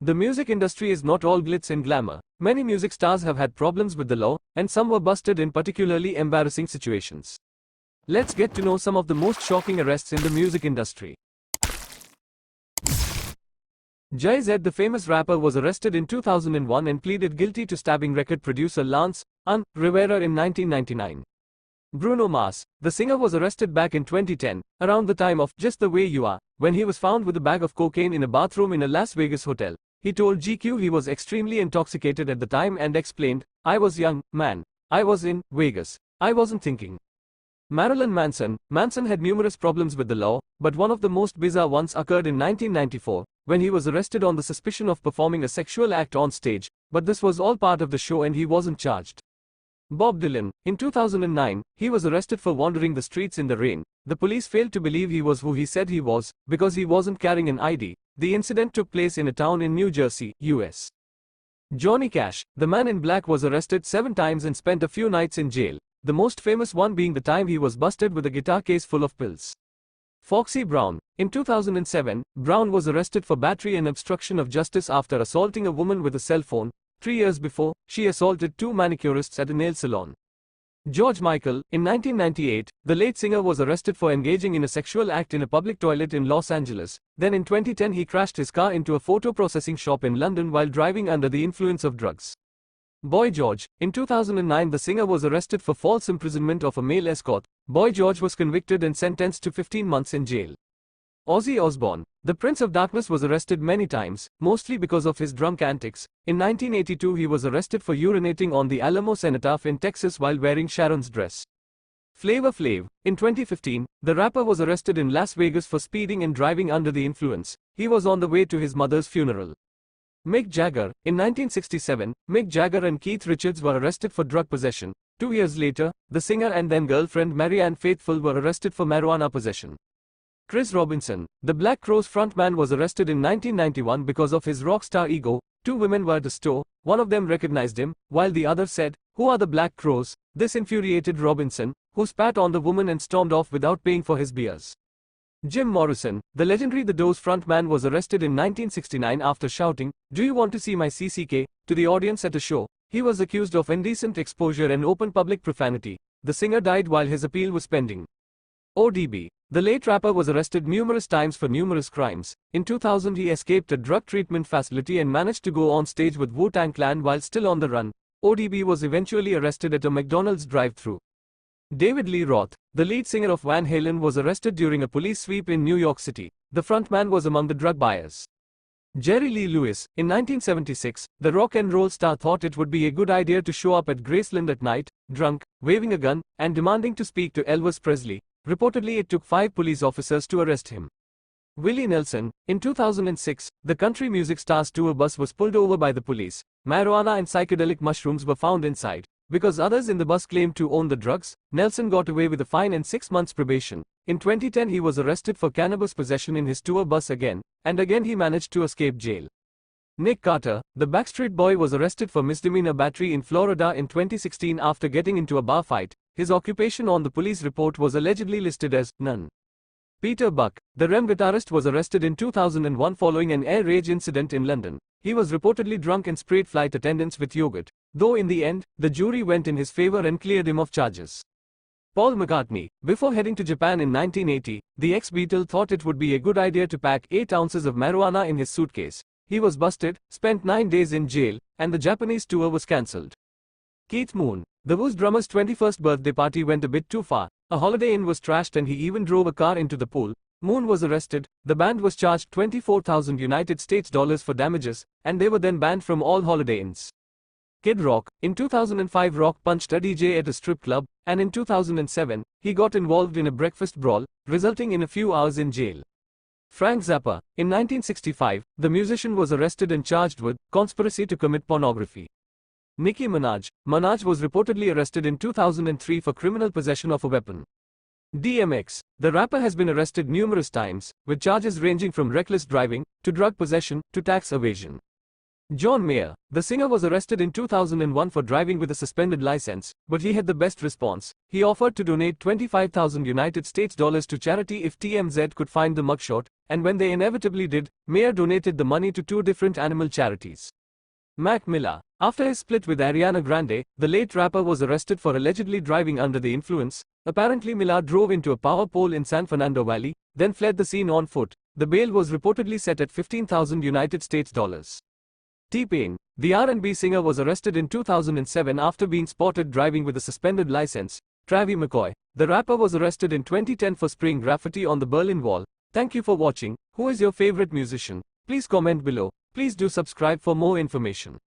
The music industry is not all glitz and glamour. Many music stars have had problems with the law, and some were busted in particularly embarrassing situations. Let's get to know some of the most shocking arrests in the music industry. Jay-Z, the famous rapper, was arrested in 2001 and pleaded guilty to stabbing record producer Lance Rivera in 1999. Bruno Mars, the singer, was arrested back in 2010, around the time of Just the Way You Are, when he was found with a bag of cocaine in a bathroom in a Las Vegas hotel. He told GQ he was extremely intoxicated at the time and explained, "I was young, man. I was in Vegas. I wasn't thinking." Marilyn Manson had numerous problems with the law, but one of the most bizarre ones occurred in 1994, when he was arrested on the suspicion of performing a sexual act on stage, but this was all part of the show and he wasn't charged. Bob Dylan, in 2009, he was arrested for wandering the streets in the rain. The police failed to believe he was who he said he was, because he wasn't carrying an ID. The incident took place in a town in New Jersey, US. Johnny Cash, the man in black, was arrested 7 times and spent a few nights in jail, the most famous one being the time he was busted with a guitar case full of pills. Foxy Brown, in 2007, Brown was arrested for battery and obstruction of justice after assaulting a woman with a cell phone. 3 years before, she assaulted 2 manicurists at a nail salon. George Michael, in 1998, the late singer, was arrested for engaging in a sexual act in a public toilet in Los Angeles. Then in 2010 he crashed his car into a photo processing shop in London while driving under the influence of drugs. Boy George, in 2009, the singer, was arrested for false imprisonment of a male escort. Boy George was convicted and sentenced to 15 months in jail. Ozzy Osbourne, the Prince of Darkness, was arrested many times, mostly because of his drunk antics. In 1982 he was arrested for urinating on the Alamo Cenotaph in Texas while wearing Sharon's dress. Flavor Flav, in 2015, the rapper, was arrested in Las Vegas for speeding and driving under the influence. He was on the way to his mother's funeral. Mick Jagger, in 1967, Mick Jagger and Keith Richards were arrested for drug possession. 2 years later, the singer and then girlfriend Marianne Faithfull were arrested for marijuana possession. Chris Robinson, the Black Crowes frontman, was arrested in 1991 because of his rock star ego. 2 women were at the store, one of them recognized him, while the other said, "Who are the Black Crowes?" This infuriated Robinson, who spat on the woman and stormed off without paying for his beers. Jim Morrison, the legendary The Doors frontman, was arrested in 1969 after shouting, "Do you want to see my CCK?" to the audience at a show. He was accused of indecent exposure and open public profanity. The singer died while his appeal was pending. ODB, the late rapper, was arrested numerous times for numerous crimes. In 2000 he escaped a drug treatment facility and managed to go on stage with Wu-Tang Clan while still on the run. ODB was eventually arrested at a McDonald's drive-thru. David Lee Roth, the lead singer of Van Halen, was arrested during a police sweep in New York City. The frontman was among the drug buyers. Jerry Lee Lewis, in 1976, the rock and roll star, thought it would be a good idea to show up at Graceland at night, drunk, waving a gun, and demanding to speak to Elvis Presley. Reportedly, it took 5 police officers to arrest him. Willie Nelson, in 2006, the country music star's tour bus was pulled over by the police. Marijuana and psychedelic mushrooms were found inside. Because others in the bus claimed to own the drugs, Nelson got away with a fine and 6 months probation. In 2010 he was arrested for cannabis possession in his tour bus again, and again he managed to escape jail. Nick Carter, the Backstreet Boy, was arrested for misdemeanor battery in Florida in 2016 after getting into a bar fight. His occupation on the police report was allegedly listed as none. Peter Buck, the Rem guitarist, was arrested in 2001 following an air rage incident in London. He was reportedly drunk and sprayed flight attendants with yogurt, though in the end, the jury went in his favor and cleared him of charges. Paul McCartney, before heading to Japan in 1980, the ex-Beatle thought it would be a good idea to pack 8 ounces of marijuana in his suitcase. He was busted, spent 9 days in jail, and the Japanese tour was cancelled. Keith Moon, the Who's drummer's 21st birthday party went a bit too far. A Holiday Inn was trashed and he even drove a car into the pool. Moon was arrested. The band was charged $24,000 for damages, and they were then banned from all Holiday Inns. Kid Rock, in 2005, Rock punched a DJ at a strip club, and in 2007, he got involved in a breakfast brawl, resulting in a few hours in jail. Frank Zappa, in 1965, the musician, was arrested and charged with conspiracy to commit pornography. Nicki Minaj was reportedly arrested in 2003 for criminal possession of a weapon. DMX, the rapper, has been arrested numerous times, with charges ranging from reckless driving, to drug possession, to tax evasion. John Mayer, the singer, was arrested in 2001 for driving with a suspended license, but he had the best response. He offered to donate 25,000 United States dollars to charity if TMZ could find the mugshot, and when they inevitably did, Mayer donated the money to 2 different animal charities. Mac Miller. After his split with Ariana Grande, the late rapper was arrested for allegedly driving under the influence. Apparently Miller drove into a power pole in San Fernando Valley, then fled the scene on foot. The bail was reportedly set at 15,000 United States dollars. T-Pain. The R&B singer was arrested in 2007 after being spotted driving with a suspended license. Travie McCoy. The rapper was arrested in 2010 for spraying graffiti on the Berlin Wall. Thank you for watching. Who is your favorite musician? Please comment below. Please do subscribe for more information.